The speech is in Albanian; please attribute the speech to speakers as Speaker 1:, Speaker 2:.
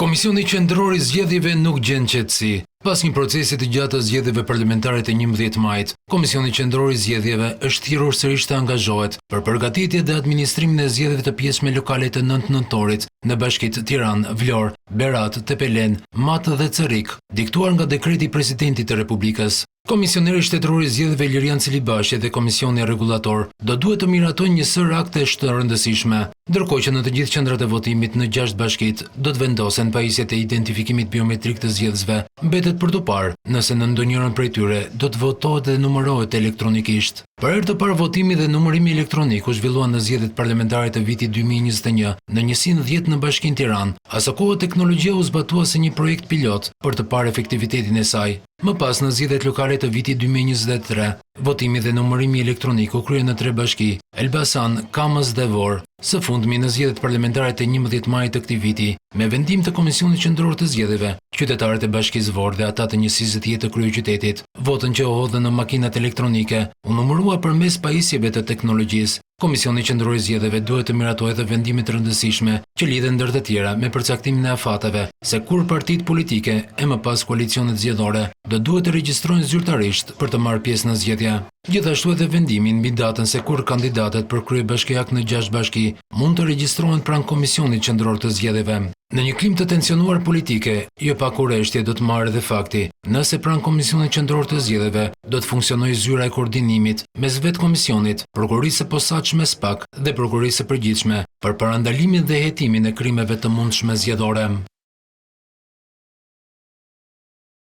Speaker 1: Komisioni Qendror i Zgjedhjeve nuk gjen qetësi. Pas një procesi të gjatë të zgjedhjeve parlamentare të 11 majit, Komisioni Qendror i Zgjedhjeve është thirrur sërish të angazhohet për përgatitje dhe administrimin e zgjedhjeve të pjesëme lokale të 9 nëntorit në bashkitë Tiranë, Vlorë, Berat, Tepelen, Matë dhe Cerrik, diktuar nga dekreti i Presidentit të Republikës. Komisioneri shtetëror i zgjedhjeve Lirian Celibashi dhe Komisioni Rregullator do duhet të miratojnë një sër akte të rëndësishme, ndërkohë që në të gjithë qendrat e votimit në 6 bashkitë do të vendosen pajisjet e identifikimit biometrik të zgjedhësve. Mbetet për të parë nëse në ndonjërin prej tyre do të votohet dhe numërohet elektronikisht. Për herë të parë votimi dhe numërimi elektronik u zhvilluan në zgjedhjet parlamentare të vitit 2021 në njësinë 10 në Bashkinë Tiranë. Asakova teknologjia u zbatua si një projekt pilot për të parë efektivitetin e saj. Më pas në zgjedhjet lokale të vitit 2023, votimi dhe numërimi elektronik u krye në 3 bashki, Elbasan, Kamës dhe Vorë. Së fundmi në zgjedhjet parlamentare të 11 majit të këtij viti, me vendim të Komisionit Qendror të Zgjedhjeve, qytetarët e Bashkisë Vorë dhe ata të njësisë 10 të kryeqytetit, votën që u hodhën në makinat elektronike, u numërua përmes pajisjeve të teknologjisë. Komisioni Qendror i Zgjedhjeve duhet të miratojë edhe vendime të rëndësishme që lidhen ndër të tjera me përcaktimin e afateve, se kur partitë politike e më pas koalicionet zgjedhore do duhet të regjistrojnë zyrtarisht për të marrë pjesë në zgjedhje. Gjithashtu edhe vendimin mbi datën se kur kandidatët për kryebashkiak në 6 bashki mund të regjistrohen pranë Komisionit Qendror të Zgjedhjeve. Në një klim të tensionuar politike, jo pa kurreshtje do të marrë edhe fakti, nëse pranë Komisionit Qendror të Zgjedhjeve do të funksionojë zyra e koordinimit mes vetë komisionit, prokurisë së posaçme SPAK dhe prokurisë së përgjithshme për parandalimin dhe hetimin e krimeve të mundshme zgjedhore.